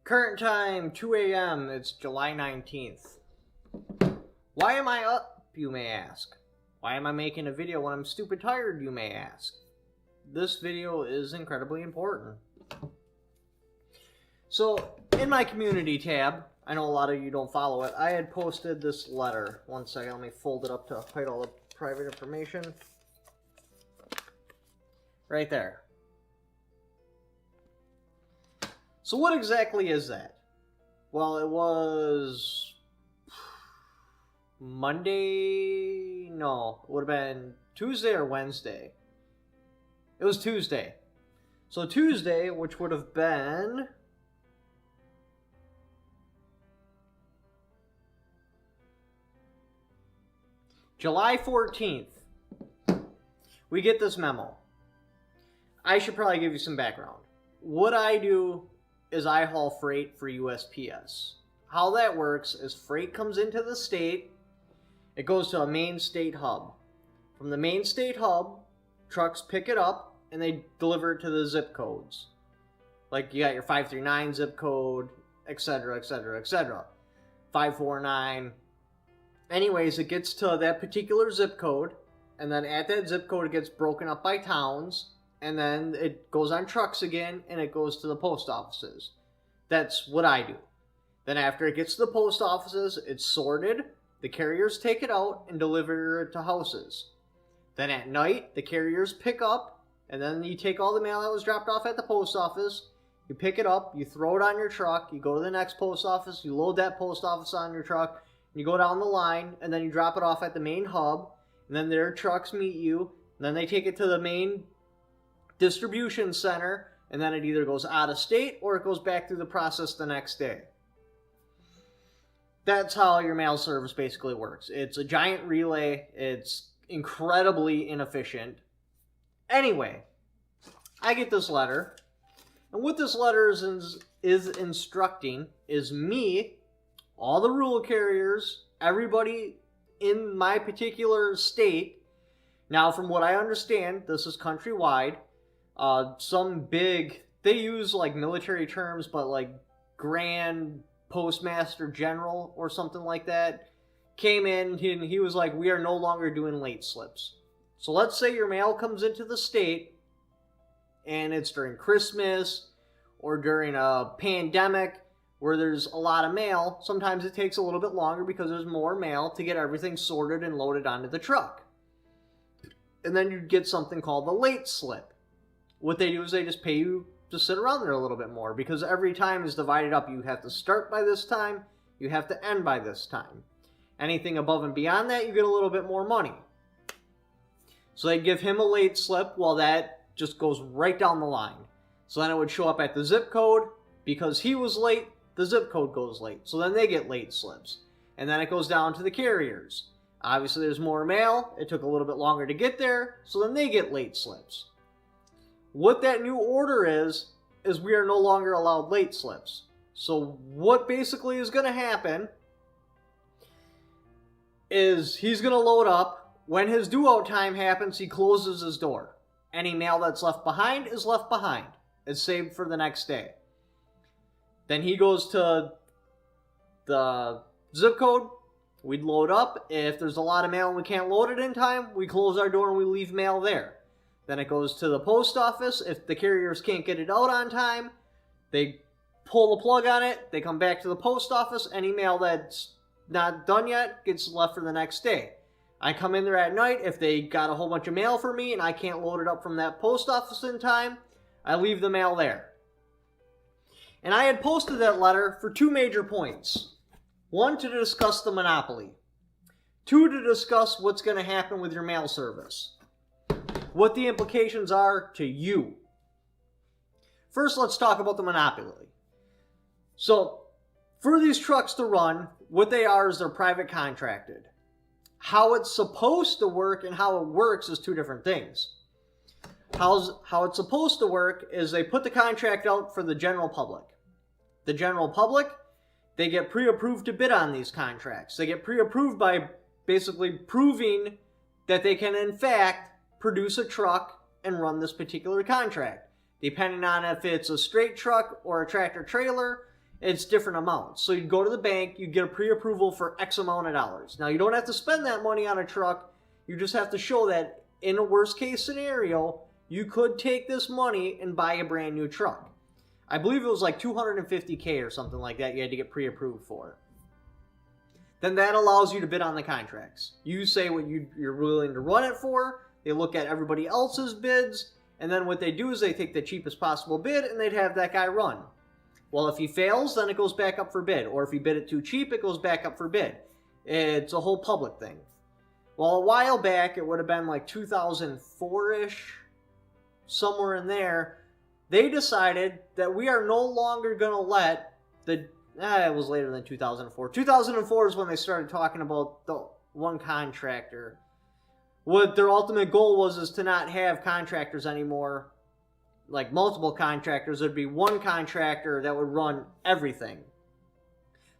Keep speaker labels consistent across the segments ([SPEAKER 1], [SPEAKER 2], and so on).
[SPEAKER 1] Current time, 2 a.m. It's July 19th. Why am I up, you may ask? Why am I making a video when I'm stupid tired, you may ask? This video is incredibly important. So, in my community tab, I know a lot of you don't follow it, I had posted this letter. One second, let me fold it up to hide all the private information. Right there. So what exactly is that? Well, it was Monday, no, it would have been Tuesday or Wednesday. It was Tuesday. So Tuesday, which would have been July 14th, we get this memo. I should probably give you some background. What I do is I haul freight for USPS. How that works is freight comes into the state, it goes to a main state hub. From the main state hub, trucks pick it up and they deliver it to the zip codes. Like you got your 539 zip code, etc., etc., etc. 549. Anyways, it gets to that particular zip code, and then at that zip code it gets broken up by towns, and then it goes on trucks again, and it goes to the post offices. That's what I do. Then after it gets to the post offices, it's sorted, the carriers take it out and deliver it to houses. Then at night, the carriers pick up, and then you take all the mail that was dropped off at the post office, you pick it up, you throw it on your truck, you go to the next post office, you load that post office on your truck, you go down the line, and then you drop it off at the main hub, and then their trucks meet you, and then they take it to the main distribution center, and then it either goes out of state or it goes back through the process the next day. That's how your mail service basically works. It's a giant relay. It's incredibly inefficient. Anyway, I get this letter, and what this letter is instructing is me, all the rural carriers, everybody in my particular state. Now, from what I understand, this is countrywide. Some big, they use like military terms, but like Grand Postmaster General or something like that came in and he was like, we are no longer doing late slips. So let's say your mail comes into the state and it's during Christmas or during a pandemic where there's a lot of mail. Sometimes it takes a little bit longer because there's more mail to get everything sorted and loaded onto the truck. And then you get something called the late slip. What they do is they just pay you to sit around there a little bit more because every time is divided up. You have to start by this time, you have to end by this time. Anything above and beyond that, you get a little bit more money. So they give him a late slip while that just goes right down the line. So then it would show up at the zip code. Because he was late, the zip code goes late. So then they get late slips. And then it goes down to the carriers. Obviously there's more mail, it took a little bit longer to get there, so then they get late slips. What that new order is we are no longer allowed late slips. So what basically is going to happen is he's going to load up. When his due out time happens, he closes his door. Any mail that's left behind is left behind. It's saved for the next day. Then he goes to the zip code. We'd load up. If there's a lot of mail and we can't load it in time, we close our door and we leave mail there. Then it goes to the post office. If the carriers can't get it out on time, they pull the plug on it. They come back to the post office. Any mail that's not done yet gets left for the next day. I come in there at night. If they got a whole bunch of mail for me and I can't load it up from that post office in time, I leave the mail there. And I had posted that letter for two major points. One, to discuss the monopoly. Two, to discuss what's going to happen with your mail service. What the implications are to you. First, let's talk about the monopoly. So, for these trucks to run, what they are is they're private contracted. How it's supposed to work and how it works is two different things. How it's supposed to work is they put the contract out for the general public. The general public, they get pre-approved to bid on these contracts. They get pre-approved by basically proving that they can in fact produce a truck and run this particular contract. Depending on if it's a straight truck or a tractor trailer, it's different amounts. So you'd go to the bank, you'd get a pre-approval for X amount of dollars. Now, you don't have to spend that money on a truck. You just have to show that in a worst case scenario, you could take this money and buy a brand new truck. I believe it was like $250K or something like that you had to get pre-approved for. Then that allows you to bid on the contracts. You say what you're willing to run it for. They look at everybody else's bids. And then what they do is they take the cheapest possible bid and they'd have that guy run. Well, if he fails, then it goes back up for bid. Or if he bid it too cheap, it goes back up for bid. It's a whole public thing. Well, a while back, it would have been like 2004-ish, somewhere in there, they decided that we are no longer going to let the... it was later than 2004. 2004 is when they started talking about the one contractor. What their ultimate goal was is to not have contractors anymore, like multiple contractors. There'd be one contractor that would run everything.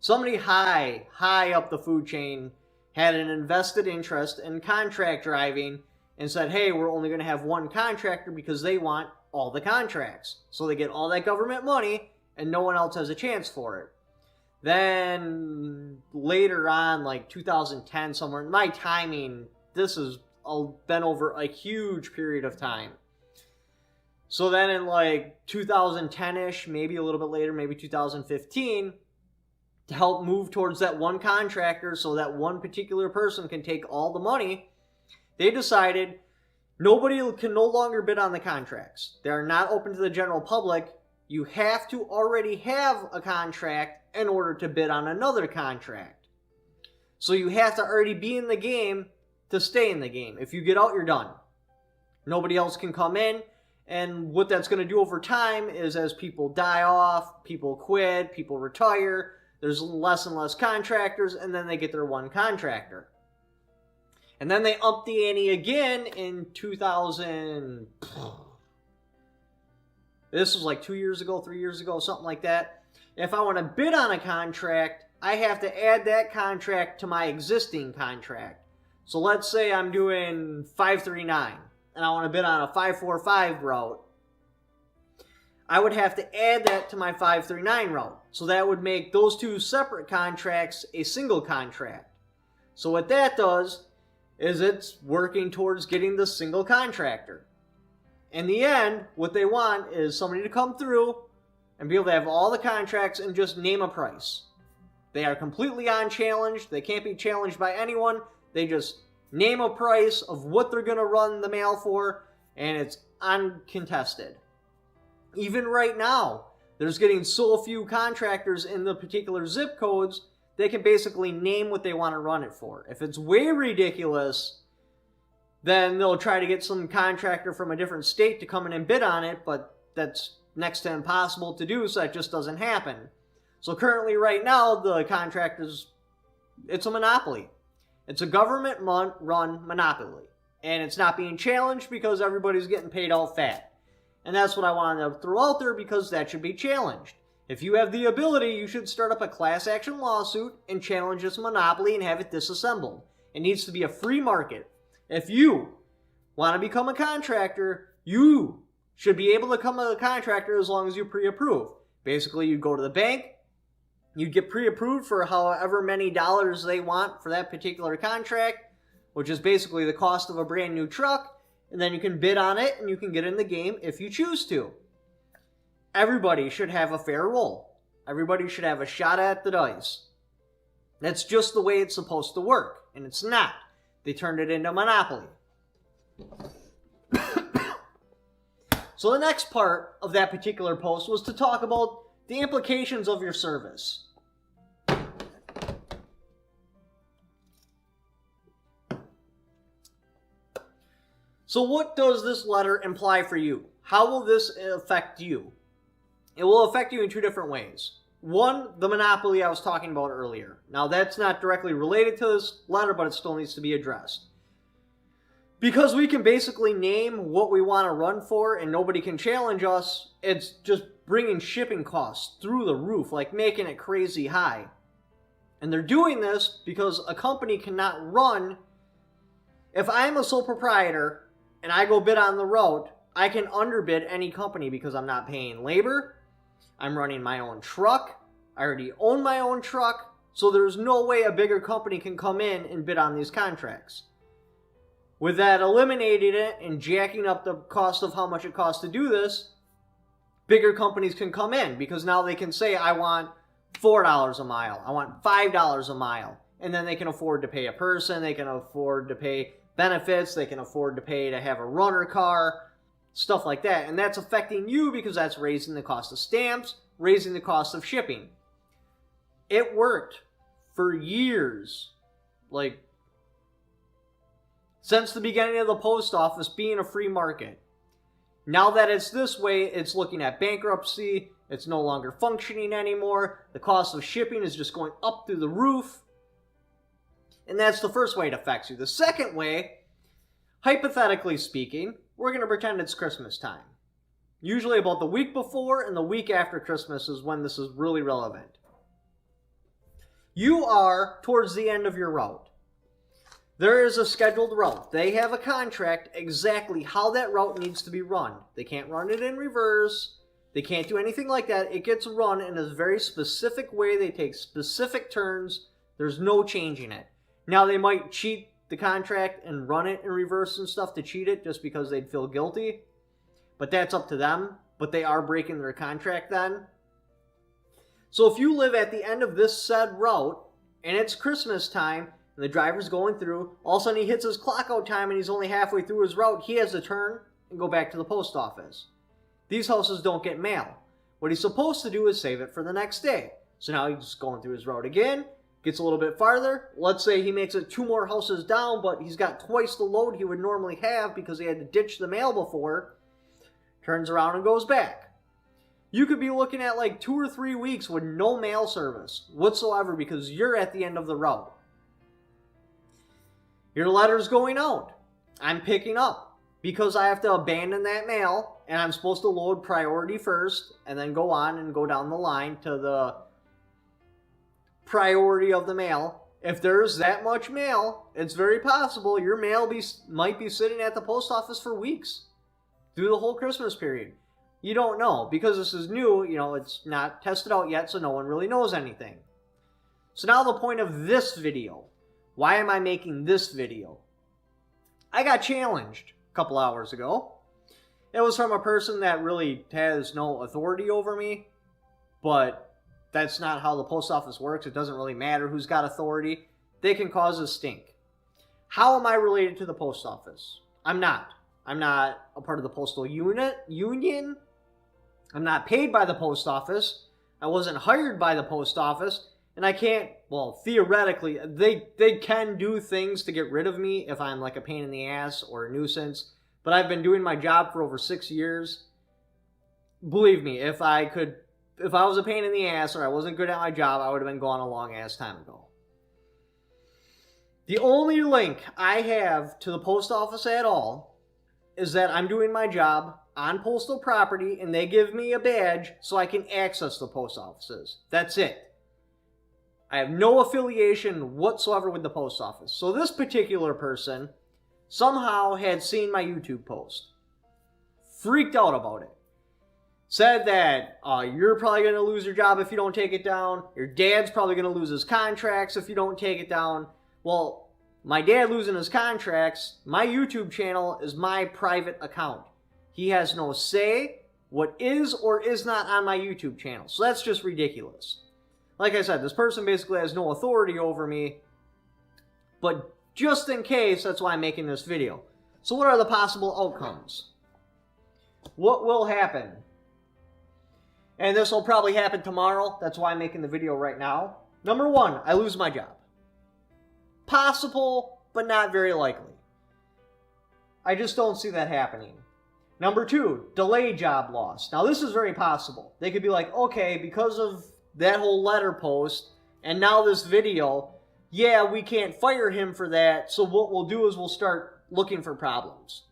[SPEAKER 1] Somebody high up the food chain had an invested interest in contract driving and said, hey, we're only going to have one contractor because they want all the contracts. So they get all that government money and no one else has a chance for it. Then later on, like 2010 somewhere, my timing, this has been over a huge period of time. So then in like 2010-ish, maybe a little bit later, maybe 2015, to help move towards that one contractor so that one particular person can take all the money, they decided nobody can no longer bid on the contracts. They are not open to the general public. You have to already have a contract in order to bid on another contract. So you have to already be in the game to stay in the game. If you get out, you're done. Nobody else can come in. And what that's going to do over time is as people die off, people quit, people retire, there's less and less contractors, and then they get their one contractor. And then they up the ante again in 2000. This was like 2 years ago, 3 years ago, something like that. If I want to bid on a contract, I have to add that contract to my existing contract. So let's say I'm doing 539 and I want to bid on a 545 route. I would have to add that to my 539 route. So that would make those two separate contracts a single contract. So what that does is it's working towards getting the single contractor. In the end, what they want is somebody to come through and be able to have all the contracts and just name a price. They are completely unchallenged. They can't be challenged by anyone. They just name a price of what they're going to run the mail for, and it's uncontested. Even right now, there's getting so few contractors in the particular zip codes, they can basically name what they want to run it for. If it's way ridiculous, then they'll try to get some contractor from a different state to come in and bid on it, but that's next to impossible to do, so that just doesn't happen. So currently right now, the contractors, it's a monopoly. It's a government-run monopoly. And it's not being challenged because everybody's getting paid all fat. And that's what I wanted to throw out there because that should be challenged. If you have the ability, you should start up a class action lawsuit and challenge this monopoly and have it disassembled. It needs to be a free market. If you want to become a contractor, you should be able to become a contractor as long as you pre-approve. Basically, you go to the bank, you get pre-approved for however many dollars they want for that particular contract, which is basically the cost of a brand new truck, and then you can bid on it and you can get in the game if you choose to. Everybody should have a fair roll. Everybody should have a shot at the dice. That's just the way it's supposed to work, and it's not. They turned it into a monopoly. So the next part of that particular post was to talk about the implications of your service. So what does this letter imply for you? How will this affect you? It will affect you in two different ways. One, the monopoly I was talking about earlier. Now that's not directly related to this letter, but it still needs to be addressed. Because we can basically name what we want to run for and nobody can challenge us, it's just bringing shipping costs through the roof, like making it crazy high. And they're doing this because a company cannot run. If I'm a sole proprietor and I go bid on the route, I can underbid any company because I'm not paying labor, I'm running my own truck, I already own my own truck, so there's no way a bigger company can come in and bid on these contracts. With that eliminating it and jacking up the cost of how much it costs to do this, bigger companies can come in because now they can say, I want $4 a mile, I want $5 a mile, and then they can afford to pay a person, they can afford to pay benefits, they can afford to pay to have a runner car, stuff like that. And that's affecting you because that's raising the cost of stamps, raising the cost of shipping. It worked for years, like since the beginning of the post office being a free market. Now that it's this way, it's looking at bankruptcy, it's no longer functioning anymore, the cost of shipping is just going up through the roof, and that's the first way it affects you. The second way, hypothetically speaking, we're going to pretend it's Christmas time. Usually about the week before and the week after Christmas is when this is really relevant. You are towards the end of your route. There is a scheduled route. They have a contract exactly how that route needs to be run. They can't run it in reverse. They can't do anything like that. It gets run in a very specific way. They take specific turns. There's no changing it. Now, they might cheat the contract and run it in reverse and stuff to cheat it just because they'd feel guilty. But that's up to them. But they are breaking their contract then. So if you live at the end of this said route and it's Christmas time, and the driver's going through, all of a sudden he hits his clock out time and he's only halfway through his route, he has to turn and go back to the post office. These houses don't get mail. What he's supposed to do is save it for the next day. So now he's going through his route again, gets a little bit farther. Let's say he makes it 2 more houses down, but he's got twice the load he would normally have because he had to ditch the mail before. Turns around and goes back. You could be looking at like 2 or 3 weeks with no mail service whatsoever because you're at the end of the route. Your letter's going out. I'm picking up because I have to abandon that mail and I'm supposed to load priority first and then go on and go down the line to the priority of the mail. If there's that much mail, it's very possible your mail might be sitting at the post office for weeks through the whole Christmas period. You don't know because this is new, it's not tested out yet, so no one really knows anything. So now the point of this video. Why am I making this video? I got challenged a couple hours ago. It was from a person that really has no authority over me, but that's not how the post office works. It doesn't really matter who's got authority. They can cause a stink. How am I related to the post office? I'm not. I'm not a part of the postal union. I'm not paid by the post office. I wasn't hired by the post office. And I can't, well, theoretically, they can do things to get rid of me if I'm like a pain in the ass or a nuisance. But I've been doing my job for over 6 years. Believe me, if I was a pain in the ass or I wasn't good at my job, I would have been gone a long ass time ago. The only link I have to the post office at all is that I'm doing my job on postal property and they give me a badge so I can access the post offices. That's it. I have no affiliation whatsoever with the post office. So this particular person somehow had seen my YouTube post. Freaked out about it. Said that you're probably going to lose your job if you don't take it down. Your dad's probably going to lose his contracts if you don't take it down. Well, my dad losing his contracts, my YouTube channel is my private account. He has no say what is or is not on my YouTube channel. So that's just ridiculous. Like I said, this person basically has no authority over me, but just in case, that's why I'm making this video. So what are the possible outcomes? What will happen? And this will probably happen tomorrow. That's why I'm making the video right now. Number 1, I lose my job. Possible, but not very likely. I just don't see that happening. Number 2, delay job loss. Now this is very possible. They could be like, okay, because of that whole letter post, and now this video, yeah, we can't fire him for that, so what we'll do is we'll start looking for problems.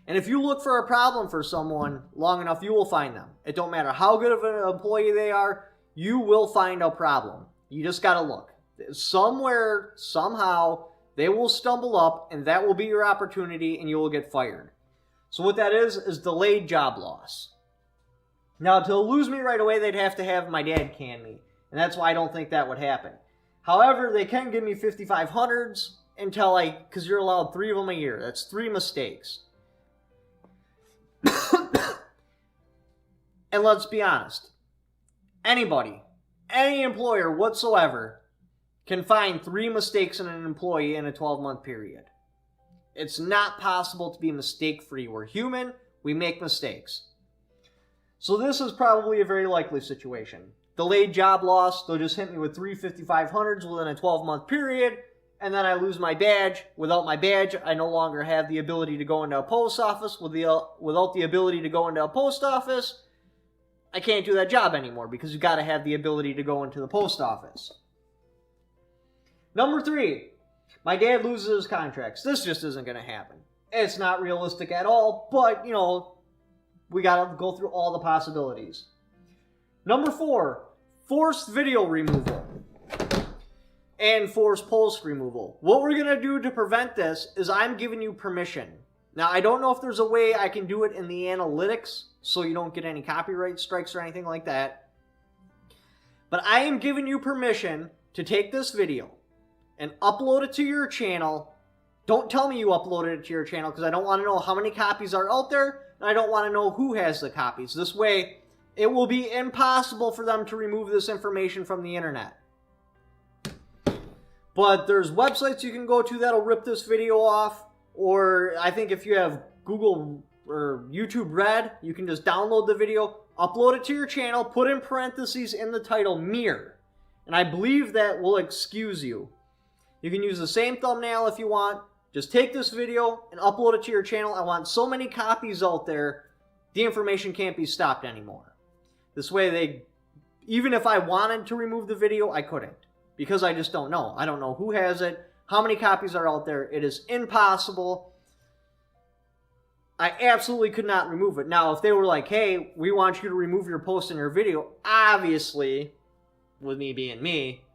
[SPEAKER 1] And if you look for a problem for someone long enough, you will find them. It don't matter how good of an employee they are, you will find a problem. You just gotta look. Somewhere, somehow, they will stumble up, and that will be your opportunity, and you will get fired. So what that is delayed job loss. Now, to lose me right away, they'd have to have my dad can me. And that's why I don't think that would happen. However, they can give me 5500s until because you're allowed 3 of them a year. That's 3 mistakes. And let's be honest. Anybody, any employer whatsoever, can find 3 mistakes in an employee in a 12-month period. It's not possible to be mistake-free. We're human. We make mistakes. So this is probably a very likely situation. Delayed job loss, they'll just hit me with 3 5500s within a 12-month period, and then I lose my badge. Without my badge, I no longer have the ability to go into a post office. Without the ability to go into a post office, I can't do that job anymore because you got to have the ability to go into the post office. Number 3, my dad loses his contracts. This just isn't going to happen. It's not realistic at all, but, we got to go through all the possibilities. Number 4, forced video removal and forced post removal. What we're going to do to prevent this is I'm giving you permission. Now, I don't know if there's a way I can do it in the analytics so you don't get any copyright strikes or anything like that. But I am giving you permission to take this video and upload it to your channel. Don't tell me you uploaded it to your channel because I don't want to know how many copies are out there, and I don't want to know who has the copies. This way, it will be impossible for them to remove this information from the internet. But there's websites you can go to that'll rip this video off, or I think if you have Google or YouTube Red, you can just download the video, upload it to your channel, put in parentheses in the title mirror, and I believe that will excuse you. You can use the same thumbnail if you want. Just take this video and upload it to your channel. I want so many copies out there, the information can't be stopped anymore. This way, even if I wanted to remove the video, I couldn't. Because I just don't know. I don't know who has it, how many copies are out there. It is impossible. I absolutely could not remove it. Now, if they were like, hey, we want you to remove your post and your video, obviously, with me being me,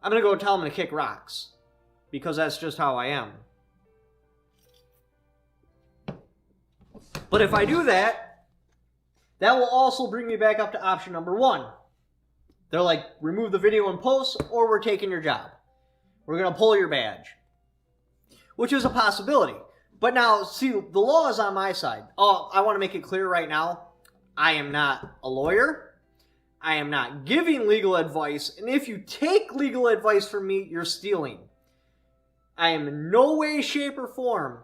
[SPEAKER 1] I'm going to go tell them to kick rocks. Because that's just how I am. But if I do that, that will also bring me back up to option number 1. They're like, remove the video and post, or we're taking your job. We're going to pull your badge. Which is a possibility. But now, see, the law is on my side. Oh, I want to make it clear right now. I am not a lawyer. I am not giving legal advice. And if you take legal advice from me, you're stealing. I am in no way, shape, or form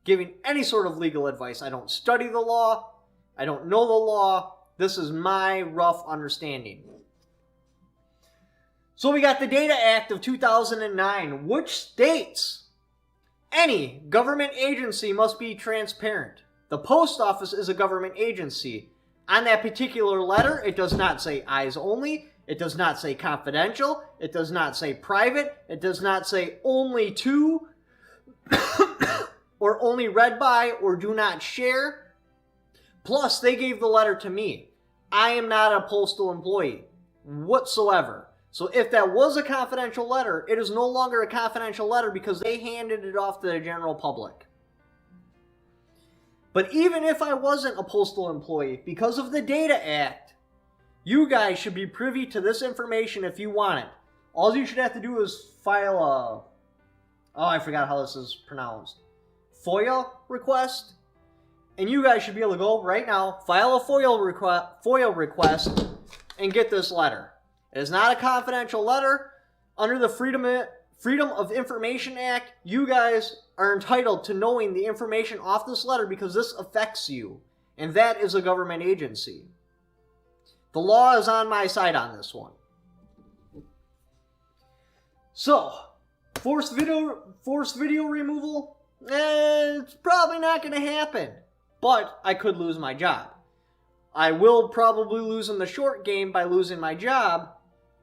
[SPEAKER 1] giving any sort of legal advice. I don't study the law. I don't know the law. This is my rough understanding. So we got the Data Act of 2009, which states any government agency must be transparent. The post office is a government agency. On that particular letter, it does not say eyes only. It does not say confidential. It does not say private. It does not say only to or only read by or do not share. Plus, they gave the letter to me. I am not a postal employee whatsoever. So if that was a confidential letter, it is no longer a confidential letter because they handed it off to the general public. But even if I wasn't a postal employee, because of the Data Act, you guys should be privy to this information if you want it. All you should have to do is file a... oh, I forgot how this is pronounced. FOIA request. And you guys should be able to go right now, file a FOIA request, and get this letter. It is not a confidential letter. Under the Freedom of Information Act, you guys are entitled to knowing the information off this letter because this affects you. And that is a government agency. The law is on my side on this one. So, forced video removal? It's probably not going to happen. But I could lose my job. I will probably lose in the short game by losing my job.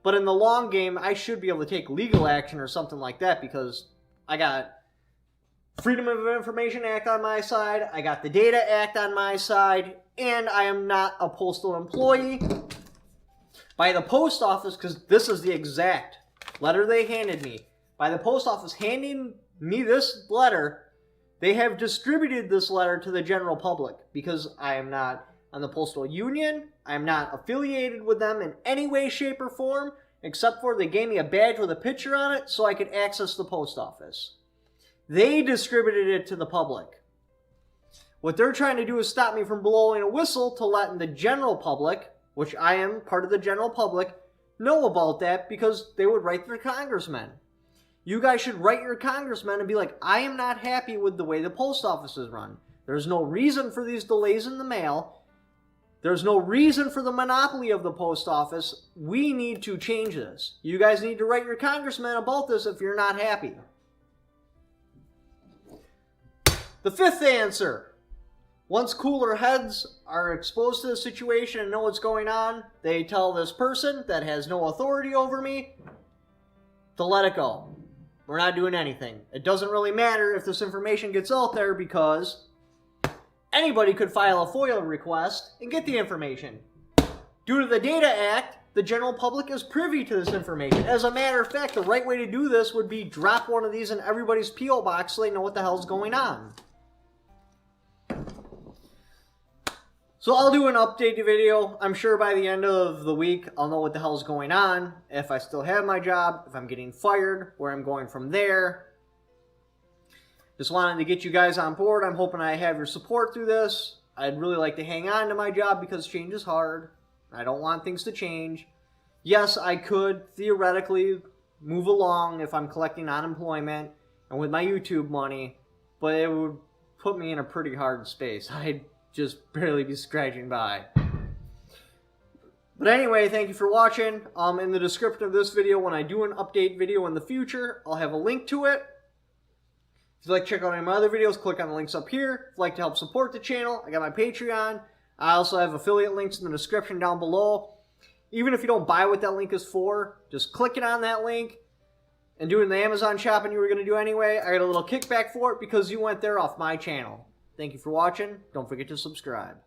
[SPEAKER 1] But in the long game, I should be able to take legal action or something like that because I got Freedom of Information Act on my side, I got the Data Act on my side, and I am not a postal employee. By the post office, because this is the exact letter they handed me, by the post office handing me this letter, they have distributed this letter to the general public because I am not on the Postal Union. I'm not affiliated with them in any way, shape, or form, except for they gave me a badge with a picture on it so I could access the post office. They distributed it to the public. What they're trying to do is stop me from blowing a whistle to letting the general public, which I am part of the general public, know about that because they would write their congressmen. You guys should write your congressmen and be like, I am not happy with the way the post office is run. There's no reason for these delays in the mail. There's no reason for the monopoly of the post office. We need to change this. You guys need to write your congressmen about this if you're not happy. The fifth answer. Once cooler heads are exposed to the situation and know what's going on, they tell this person that has no authority over me to let it go. We're not doing anything. It doesn't really matter if this information gets out there because anybody could file a FOIA request and get the information. Due to the Data Act, the general public is privy to this information. As a matter of fact, the right way to do this would be drop one of these in everybody's P.O. box so they know what the hell's going on. So I'll do an update video. I'm sure by the end of the week, I'll know what the hell's going on. If I still have my job, if I'm getting fired, where I'm going from there. Just wanted to get you guys on board. I'm hoping I have your support through this. I'd really like to hang on to my job because change is hard. I don't want things to change. Yes, I could theoretically move along if I'm collecting unemployment and with my YouTube money, but it would put me in a pretty hard space. I'd just barely be scratching by. But anyway, thank you for watching. In the description of this video, when I do an update video in the future, I'll have a link to it. If you'd like to check out any of my other videos, click on the links up here. If you'd like to help support the channel, I got my Patreon. I also have affiliate links in the description down below. Even if you don't buy what that link is for, just click it on that link and doing the Amazon shopping you were going to do anyway. I got a little kickback for it because you went there off my channel. Thank you for watching. Don't forget to subscribe.